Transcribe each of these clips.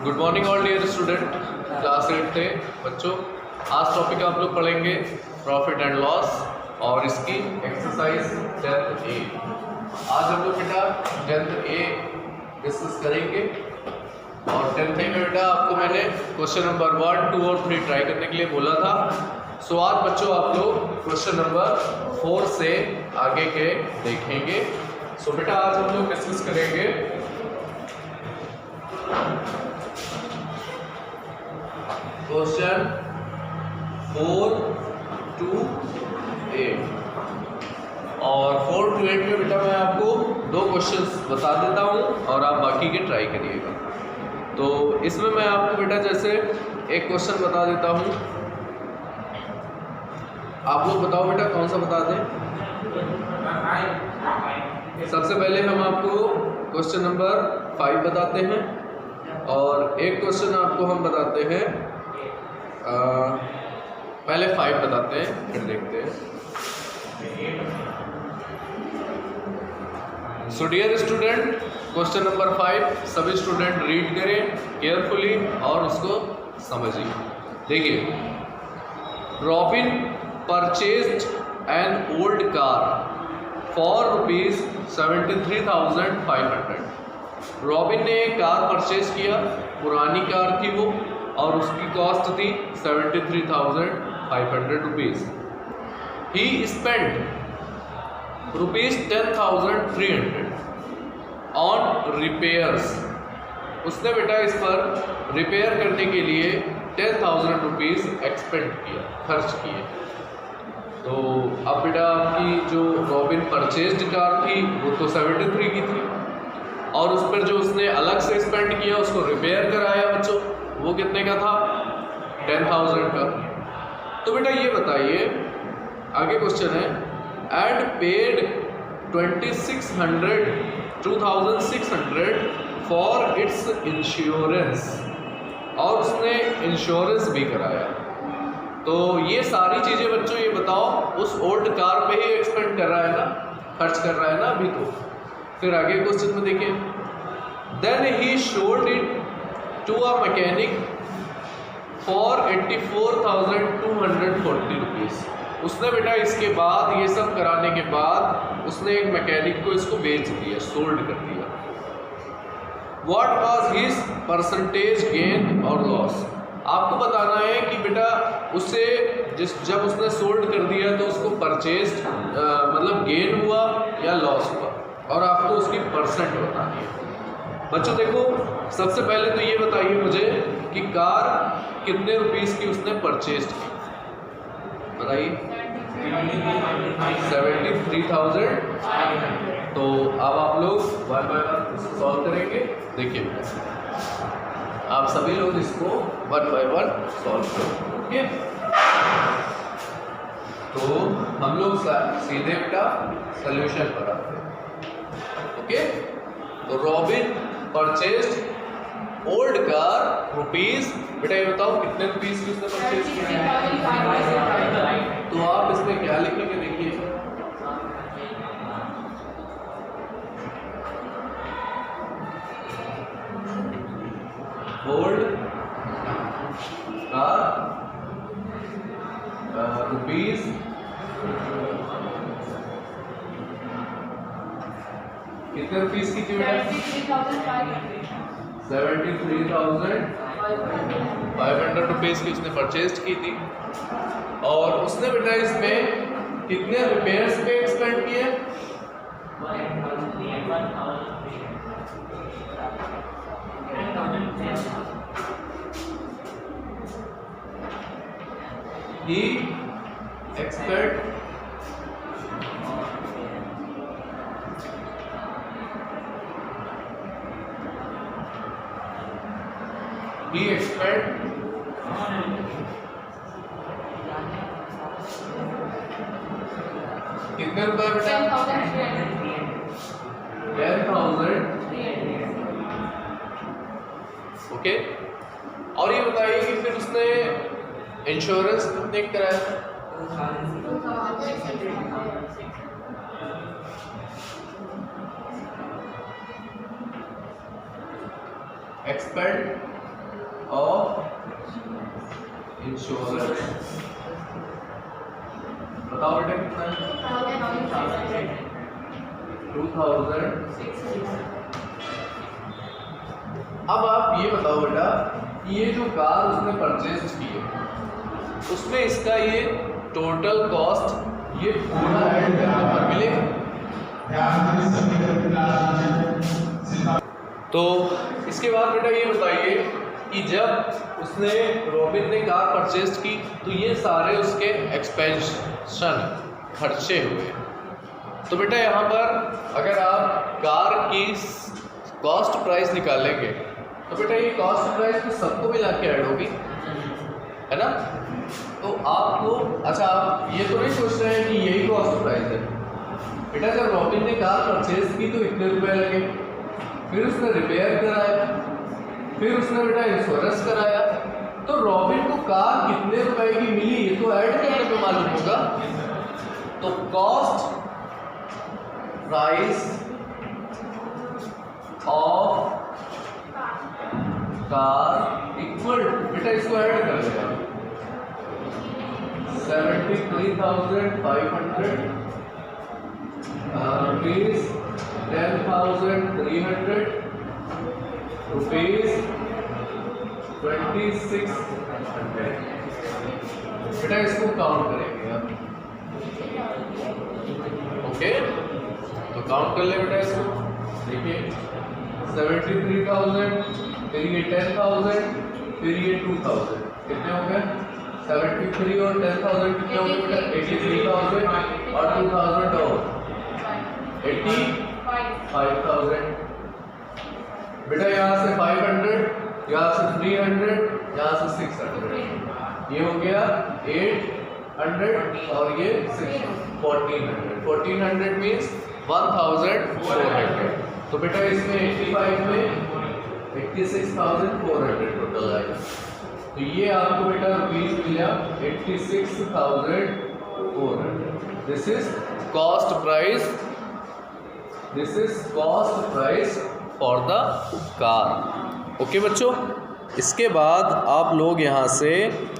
Good morning all dear student. Class 8 थे बच्चों। आज टॉपिक आप लोग पढ़ेंगे प्रॉफिट एंड लॉस और इसकी एक्सरसाइज 10th ए। आज हम लोग बेटा 10th ए डिस्कस करेंगे और 10th ए में बेटा आपको मैंने क्वेश्चन नंबर 1, 2 और 3 ट्राई करने के लिए बोला था। सो आज बच्चों आप लोग क्वेश्चन नंबर 4 से आगे के देखेंगे। सो बेटा आज हम लोग डिस्कस करेंगे क्वेश्चन 4 to 8 और 4 to 8 में बेटा मैं आपको 2 क्वेश्चंस बता देता हूँ और आप बाकी के ट्राई करिएगा। तो इसमें मैं आपको बेटा जैसे एक क्वेश्चन बता देता हूँ, आप लोग बताओ बेटा कौन सा बता दें। सबसे पहले हम आपको क्वेश्चन नंबर 5 बताते हैं और एक क्वेश्चन आपको हम बताते हैं पहले 5 बताते हैं फिर देखते हैं। So dear student, question number 5 सभी स्टूडेंट रीड करें केयरफुली और उसको समझिए। देखिए, robin purchased an old car for ₹73,500। Robin ने एक कार परचेज किया, पुरानी कार थी वो और उसकी कॉस्ट थी ₹73,500। ही स्पेंट ₹10,300 ऑन रिपेयर्स। उसने बेटा इस पर रिपेयर करने के लिए ₹10,000 एक्सपेंड किया, खर्च किए। तो अब बेटा आपकी जो रॉबिन परचेज्ड कार थी वो तो 73 की थी और उस पर जो उसने अलग से स्पेंड किया, उसको रिपेयर कराया बच्चों, वो कितने का था? 10,000 का। तो बेटा ये बताइए, आगे क्वेश्चन है, and paid 2,600 for its insurance, और उसने इंश्योरेंस भी कराया। तो ये सारी चीज़ें बच्चों ये बताओ उस ओल्ड कार पे ही एक्सपेंड कर रहा है ना, खर्च कर रहा है ना अभी। तो फिर आगे क्वेश्चन में देखिए, then he sold it to a mechanic for 84,240 rupees. उसने बेटा इसके बाद ये सब कराने के बाद उसने एक मैकेनिक को इसको बेच दिया, सोल्ड कर दिया। What was his percentage gain और लॉस? आपको बताना है कि बेटा उससे जब उसने सोल्ड कर दिया तो उसको परचेज मतलब गेन हुआ या लॉस हुआ, और आपको उसकी परसेंट बतानी है। बच्चों देखो, सबसे पहले तो ये बताइए मुझे कि कार कितने रुपीस की उसने परचेज की, बताइए। 73,000। तो अब आप लोग 1 by 1 सॉल्व करेंगे। देखिए, आप सभी लोग इसको 1 by 1 सॉल्व करें, ओके। तो हम लोग सीधे बेटा सोल्यूशन पर आते हैं, ओके। तो robin purchased old car rupees, बेटा ये बताओ कितने रुपीज की उसने परचेज किया है? तो आप इसमें क्या लिखेंगे? देखिए, ओल्ड कार रुपीज कितने रुपीज की थी बेटा? 73,500 रुपीज की उसने परचेज की थी और उसने बेटा इसमें कितने रिपेयर्स पे एक्सपेंड किए? He expect कितने रुपए बेटा? 10,000। ओके। और ये बताइए कि फिर उसने इंश्योरेंस कितने कराया? Expand of insurance. बताओ बेटा कितना है? 2000। अब आप ये बताओ बेटा कि ये जो कार उसने परचेज की है उसमें इसका ये टोटल कॉस्ट ये पूरा ऐड करने पर मिलेगा। तो इसके बाद बेटा ये बताइए कि जब उसने रॉबिन ने कार परचेज की तो ये सारे उसके एक्सपेंशन खर्चे हुए। तो बेटा यहाँ पर अगर आप कार की कॉस्ट प्राइस निकालेंगे तो बेटा ये कॉस्ट प्राइस तो सबको मिला के ऐड होगी, है ना। तो आपको अच्छा आप ये तो नहीं सोच रहे हैं कि यही कॉस्ट प्राइस है। बेटा जब रॉबिन ने कार परचेज की तो इतने रुपए लगे, फिर उसने रिपेयर कराया, फिर उसने बेटा इंश्योरेंस कराया, तो रॉबिन को कार कितने रुपए की मिली ये तो ऐड करने पे मालूम होगा। तो cost price of car equal बेटा इसको ऐड कर लेगा 73,500 rupees 10,300 rupees 2,600। बेटा इसको काउंट करेंगे आप, ओके। तो काउंट कर ले बेटा इसको, देखिए 73,000 फिर ये 10,000 फिर ये 2,000 कितने हो गए? 73 और 10,000 कितने हो गए बेटा? 83,000 और 2,000 और 85,000। बेटा यहाँ से 500, यहाँ से 300, यहाँ से 600, ये हो गया 800 और ये 1400। 1400 मीन्स 1,400। तो बेटा इसमें 85 में 86,400 टोटल आएगा। तो ये आपको बेटा रुपीज मिला 86,400। This is cost price, this is cost price for the car. Okay बच्चों, इसके बाद आप लोग यहाँ से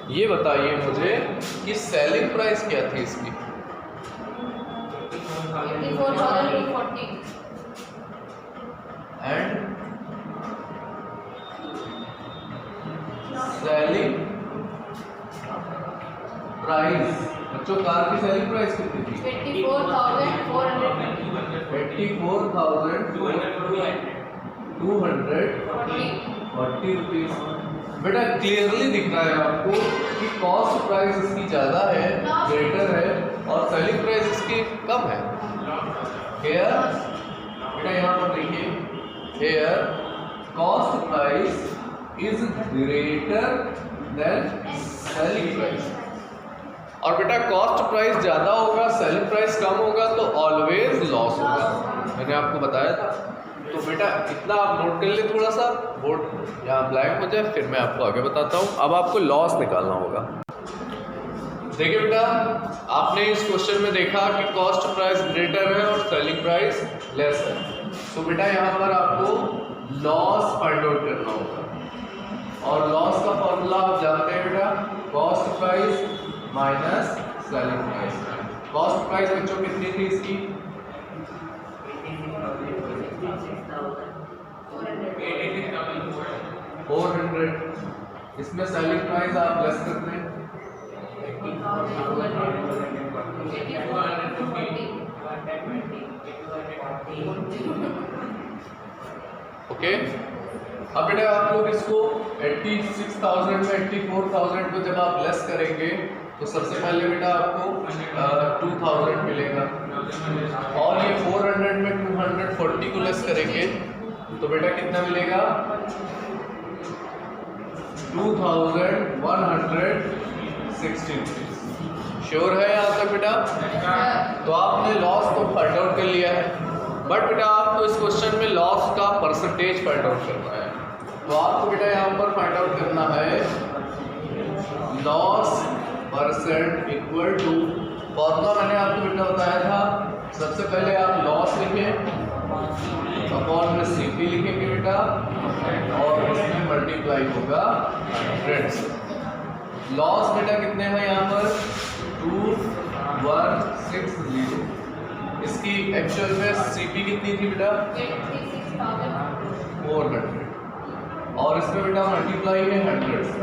ये बताइए मुझे कि सेलिंग प्राइस क्या थी इसकी? 84,240 एंड सेलिंग प्राइस बच्चों कार की सेलिंग प्राइस कितनी थी? 84,240 रुपीज। बेटा क्लियरली दिख रहा है आपको कि कॉस्ट प्राइस इसकी ज़्यादा है, ग्रेटर है, और सेलिंग प्राइस इसकी कम है। हेयर बेटा यहाँ पर देखिए, here cost price is greater than selling price. और बेटा कॉस्ट प्राइस ज़्यादा होगा, सेलिंग प्राइस कम होगा तो ऑलवेज लॉस होगा, मैंने आपको बताया था। तो बेटा इतना आप नोट कर ले, थोड़ा सा बोर्ड यहाँ ब्लैंक हो जाए, फिर मैं आपको आगे बताता हूँ। अब आपको लॉस निकालना होगा। देखिए बेटा आपने इस क्वेश्चन में देखा कि कॉस्ट प्राइस ग्रेटर है और सेलिंग प्राइस लेस है। तो बेटा यहाँ पर आपको लॉस फाइंड आउट करना होगा, और लॉस का फॉर्मूला आप जानते हैं बेटा, cost price minus selling price. Cost price बच्चों कितनी थी इसकी? 400। इसमें सेलिंग प्राइस आप लेस करते हैं, ओके। अब बेटा आप लोग इसको 86,000 में 84,000 को जब आप लेस करेंगे तो सबसे पहले बेटा आपको 2,000 मिलेगा, और ये 400 में 240 को लेस करेंगे तो बेटा कितना मिलेगा? 2,160 रुपीज। श्योर है यहाँ तक बेटा? तो आपने लॉस तो फाइंड आउट कर लिया है, बट बेटा आपको इस क्वेश्चन में लॉस का परसेंटेज फाइंड आउट करना है। तो आपको बेटा यहाँ पर फाइंड आउट करना है loss percent equal to, formula मैंने आपको बेटा बताया था, सबसे पहले आप लॉस लिखें अपॉन में CP लिखेंगे बेटा और इसमें मल्टीप्लाई होगा 100 से। लॉस बेटा कितने हैं यहाँ पर 2160। इसकी एक्चुअल में CP कितनी थी बेटा 400 और इसमें बेटा मल्टीप्लाई है 100 से।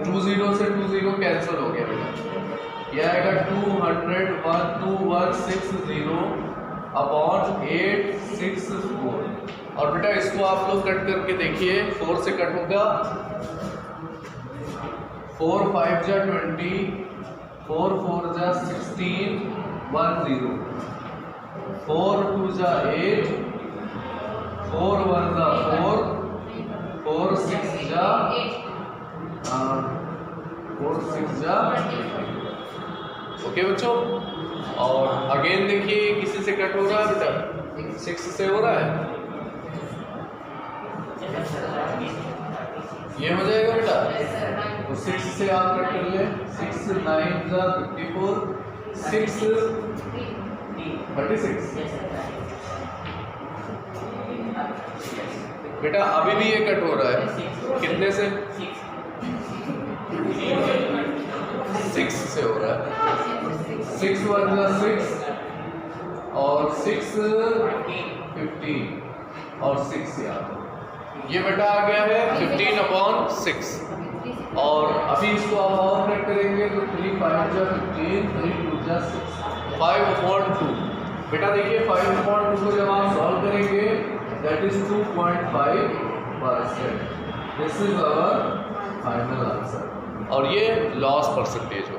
20 से 20 कैंसिल हो गया बेटा, यह आएगा 2160 अपॉन 864। और बेटा इसको आप लोग कट करके देखिए, 4 से कट होगा 4 5 जा 20, 4 4 जा 16 10, 4 2 जा 8, 4 1 जा 4, 4 6 जा 4 6 जा। ओके बच्चों, और अगेन देखिए किसी से कट हो रहा है बेटा 6 से हो रहा है, ये हो जाएगा बेटा। तो 6 से आप कट कर ले, 6 9 जा 54, 6 36। बेटा अभी भी ये कट हो रहा है, कितने से 6 से हो रहा है। 6 1 जा 6 और 6 15 और 6 यहाँ, ये बेटा आ गया है 15/6। और अभी इसको आप और कट करेंगे तो 3 5 जा 15, 3 2 जा 6, 5/2। बेटा देखिए 5/2 को जब आप सॉल्व करेंगे that is 2.5%। This is our final answer और ये लॉस परसेंटेज होगा।